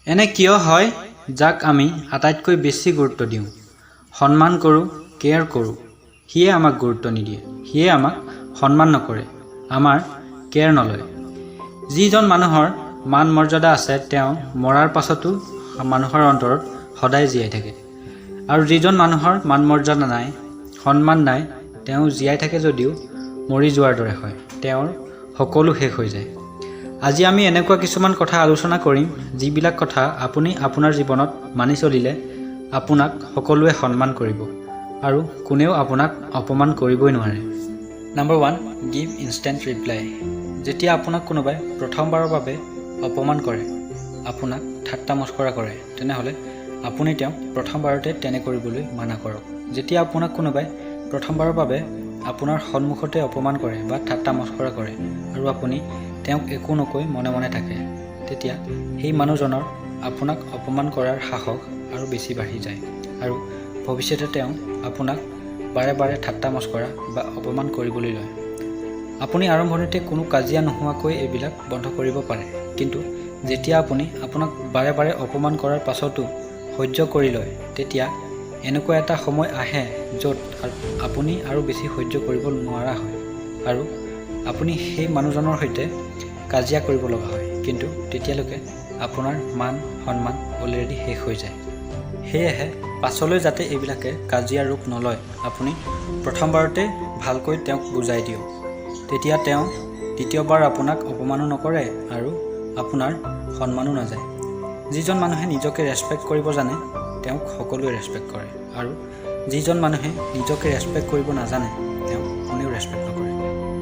এনে কিয় হয় যাক আমি আটাইতকৈ বেছি গুৰুত্ব দিওঁ, সন্মান কৰোঁ, কেয়াৰ কৰোঁ, সিয়ে আমাক গুৰুত্ব নিদিয়ে, সিয়ে আমাক সন্মান নকৰে, আমাৰ কেয়াৰ নলয়। যিজন মানুহৰ মান মৰ্যাদা আছে তেওঁ মৰাৰ পাছতো মানুহৰ অন্তৰত সদায় জীয়াই থাকে, আৰু যিজন মানুহৰ মান মৰ্যাদা নাই, সন্মান নাই, তেওঁ জীয়াই থাকে যদিও মৰি যোৱাৰ দৰে হয়, তেওঁৰ সকলো শেষ হৈ যায়। আজি আমি এনেকুৱা কিছুমান কথা আলোচনা কৰিম যিবিলাক কথা আপুনি আপোনাৰ জীৱনত মানি চলিলে আপোনাক সকলোৱে সন্মান কৰিব আৰু কোনেও আপোনাক অপমান কৰিবই নোৱাৰে। Number 1, give instant reply. যেতিয়া আপোনাক কোনোবাই প্ৰথমবাৰৰ বাবে অপমান কৰে, আপোনাক ঠাট্টা মস্কৰা কৰে, তেনেহ'লে আপুনি তেওঁক প্ৰথমবাৰতে তেনে কৰিবলৈ মানা কৰক। যেতিয়া আপোনাক কোনোবাই প্ৰথমবাৰৰ বাবে আপোনাৰ সন্মুখতে অপমান কৰে বা ঠাট্টা মস্কৰা কৰে আৰু আপুনি তেওঁক একো নকৈ মনে মনে থাকে, তেতিয়া সেই মানুহজনৰ আপোনাক অপমান কৰাৰ সাহস আৰু বেছি বাঢ়ি যায় আৰু ভৱিষ্যতে তেওঁ আপোনাক বাৰে বাৰে ঠাট্টা মস্কৰা বা অপমান কৰিবলৈ লয়। আপুনি আৰম্ভণিতে কোনো কাজিয়া নোহোৱাকৈ এইবিলাক বন্ধ কৰিব পাৰে, কিন্তু যেতিয়া আপুনি আপোনাক বাৰে বাৰে অপমান কৰাৰ পাছতো সহ্য কৰি লয়, তেতিয়া এনেকুৱা এটা সময় আহে য'ত আপুনি আৰু বেছি সহ্য কৰিব নোৱাৰা হয় আৰু আপুনি সেই মানুহজনৰ সৈতে কাজিয়া কৰিব লগা হয়, কিন্তু তেতিয়ালৈকে আপোনাৰ মান সন্মান অলৰেডি শেষ হৈ যায়। সেয়েহে পাছলৈ যাতে এইবিলাকে কাজিয়া ৰূপ নলয়, আপুনি প্ৰথমবাৰতে ভালকৈ তেওঁক বুজাই দিয়ক। তেতিয়া তেওঁ দ্বিতীয়বাৰ আপোনাক অপমানো নকৰে আৰু আপোনাৰ সন্মানো নাযায়। যিজন মানুহে নিজকে ৰেচপেক্ট কৰিব জানে তেওঁক সকলোৱে ৰেচপেক্ট কৰে, আৰু যিজন মানুহে নিজকে ৰেচপেক্ট কৰিব নাজানে তেওঁক কোনেও ৰেচপেক্ট নকৰে।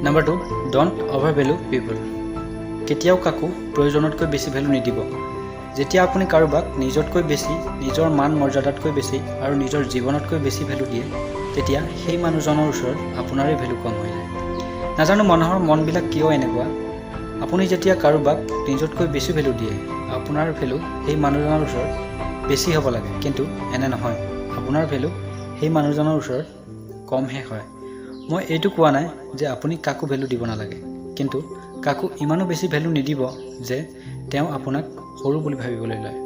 নম্বৰ 2, ডণ্ট অভাৰ ভেলু পিপল। কেতিয়াও কাকো প্ৰয়োজনতকৈ বেছি ভেলু নিদিব। যেতিয়া আপুনি কাৰোবাক নিজতকৈ বেছি, নিজৰ মান মৰ্যাদাতকৈ বেছি আৰু নিজৰ জীৱনতকৈ বেছি ভেলু দিয়ে, তেতিয়া সেই মানুহজনৰ ওচৰত আপোনাৰে ভেলু কম হৈ যায়। নাজানো মানুহৰ মনবিলাক কিয় এনেকুৱা। আপুনি যেতিয়া কাৰোবাক নিজতকৈ বেছি ভেলু দিয়ে, আপোনাৰ ভেলু সেই মানুহজনৰ ওচৰত বেছি হ'ব লাগে, কিন্তু এনে নহয়, আপোনাৰ ভেলু সেই মানুহজনৰ ওচৰত কমহে হয়। মই এইটো কোৱা নাই যে আপুনি কাকো ভেলু দিব নালাগে, কিন্তু কাকো ইমানো বেছি ভেলু নিদিব যে তেওঁ আপোনাক সৰু বুলি ভাবিবলৈ লয়।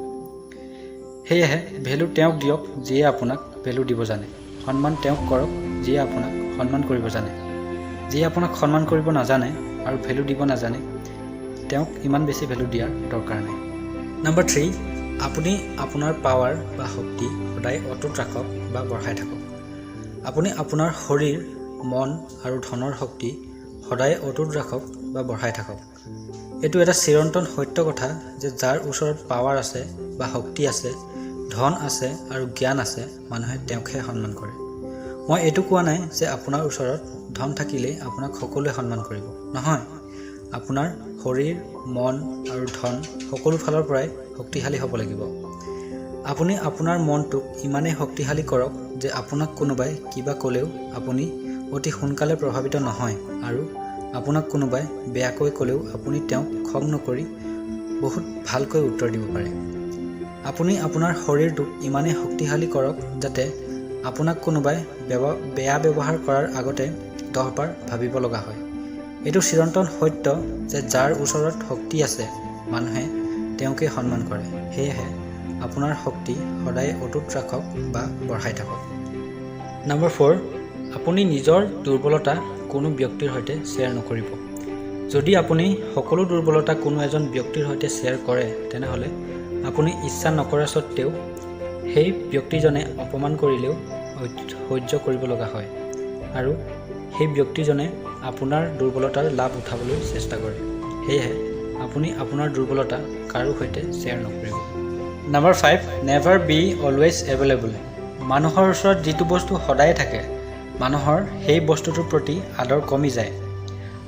সেয়েহে ভেলু তেওঁক দিয়ক যিয়ে আপোনাক ভেলু দিব জানে, সন্মান তেওঁক কৰক যিয়ে আপোনাক সন্মান কৰিব জানে। যিয়ে আপোনাক সন্মান কৰিব নাজানে আৰু ভেলু দিব নাজানে, তেওঁক ইমান বেছি ভেলু দিয়াৰ দৰকাৰ নাই। নম্বৰ 3, আপুনি আপোনাৰ পাৱাৰ বা শক্তি সদায় অটুট ৰাখক বা বঢ়াই থাকক। আপুনি আপোনাৰ শৰীৰ, মন আৰু ধনৰ শক্তি সদায় অটুট ৰাখক বা বঢ়াই থাকক। এইটো এটা চিৰন্তন সত্য কথা যে যাৰ ওচৰত পাৱাৰ আছে বা শক্তি আছে, ধন আছে আৰু জ্ঞান আছে, মানুহে তেওঁকহে সন্মান কৰে। মই এইটো কোৱা নাই যে আপোনাৰ ওচৰত ধন থাকিলেই আপোনাক সকলোৱে সন্মান কৰিব, নহয়। আপোনাৰ শৰীৰ, মন আৰু ধন সকলো ফালৰ পৰাই শক্তিশালী হ'ব লাগিব। আপুনি আপোনাৰ মনটোক ইমানেই শক্তিশালী কৰক যে আপোনাক কোনোবাই কিবা ক'লেও আপুনি অতি সোনকালে প্ৰভাৱিত নহয়, আৰু আপোনাক কোনোবাই বেয়াকৈ ক'লেও আপুনি তেওঁক খং নকৰি বহুত ভালকৈ উত্তৰ দিব পাৰে। আপুনি আপোনাৰ শৰীৰটোক ইমানেই শক্তিশালী কৰক যাতে আপোনাক কোনোবাই বেয়া ব্যৱহাৰ কৰাৰ আগতে 10 বাৰ ভাবিব লগা হয়। এইটো চিৰন্তন সত্য যে যাৰ ওচৰত শক্তি আছে, মানুহে তেওঁকে সন্মান কৰে। সেয়েহে আপোনাৰ শক্তি সদায় অটুট ৰাখক বা বঢ়াই থাকক। নম্বৰ 4, আপুনি নিজৰ দুৰ্বলতা কোনো ব্যক্তিৰ সৈতে শ্বেয়াৰ নকৰিব। যদি আপুনি সকলো দুৰ্বলতা কোনো এজন ব্যক্তিৰ সৈতে শ্বেয়াৰ কৰে, তেনেহ'লে আপুনি ইচ্ছা নকৰা স্বত্বেও সেই ব্যক্তিজনে অপমান কৰিলেও সহ্য কৰিব লগা হয়, আৰু সেই ব্যক্তিজনে আপোনাৰ দুৰ্বলতাৰ লাভ উঠাবলৈ চেষ্টা কৰে। সেয়েহে আপুনি আপোনাৰ দুৰ্বলতা কাৰো সৈতে শ্বেয়াৰ নকৰিব। Number 5, never be always available. মানুহৰ ওচৰত যিটো বস্তু সদায়ে থাকে, মানুহৰ সেই বস্তুটোৰ প্ৰতি আদৰ কমি যায়,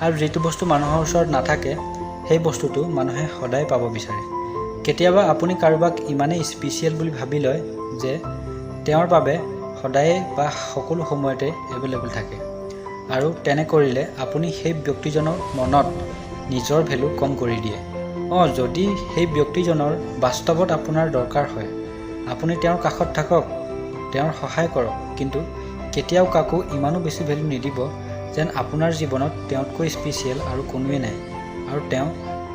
আৰু যিটো বস্তু মানুহৰ ওচৰত নাথাকে, সেই বস্তুটো মানুহে সদায় পাব বিচাৰে। কেতিয়াবা আপুনি কাৰোবাক ইমানেই স্পেচিয়েল বুলি ভাবি লয় যে তেওঁৰ বাবে সদায়ে বা সকলো সময়তে এভেইলেবল থাকে, আৰু তেনে কৰিলে আপুনি সেই ব্যক্তিজনৰ মনত নিজৰ ভেলু কম কৰি দিয়ে। যদি সেই ব্যক্তিজনৰ বাস্তৱত আপোনাৰ দৰকাৰ হয়, আপুনি তেওঁৰ কাষত থাকক, তেওঁৰ সহায় কৰক, কিন্তু কেতিয়াও কাকো ইমানো বেছি ভেলু নিদিব যেন আপোনাৰ জীৱনত তেওঁতকৈ স্পেচিয়েল আৰু কোনোৱে নাই, আৰু তেওঁ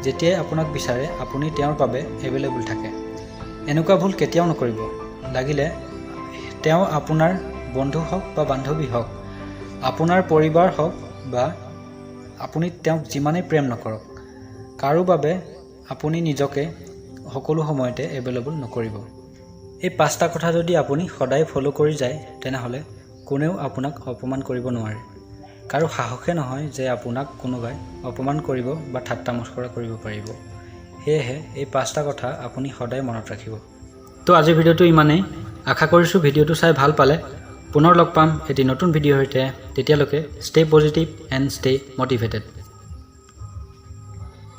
যেতিয়াই আপোনাক বিচাৰে আপুনি তেওঁৰ বাবে এভেইলেবল থাকে। এনেকুৱা ভুল কেতিয়াও নকৰিব। লাগিলে তেওঁ আপোনাৰ বন্ধু হওক বা বান্ধৱী হওক, আপোনাৰ পৰিবাৰ হওক বা আপুনি তেওঁক যিমানেই প্ৰেম নকৰক, কাৰো বাবে আপুনি নিজকে সকলো সময়তে এভেইলেবল নকৰিব। এই 5টা কথা যদি আপুনি সদায় ফ'ল' কৰি যায়, তেনেহ'লে কোনেও আপোনাক অপমান কৰিব নোৱাৰে। কাৰো সাহসে নহয় যে আপোনাক কোনোবাই অপমান কৰিব বা ঠাট্টা মস্কৰা কৰিব পাৰিব। সেয়েহে এই 5টা কথা আপুনি সদায় মনত ৰাখিব। তো আজিৰ ভিডিঅ'টো ইমানেই। আশা কৰিছোঁ ভিডিঅ'টো চাই ভাল পালে। পুনৰ লগ পাম এটি নতুন ভিডিঅ'ৰ সৈতে। তেতিয়ালৈকে stay positive and stay motivated.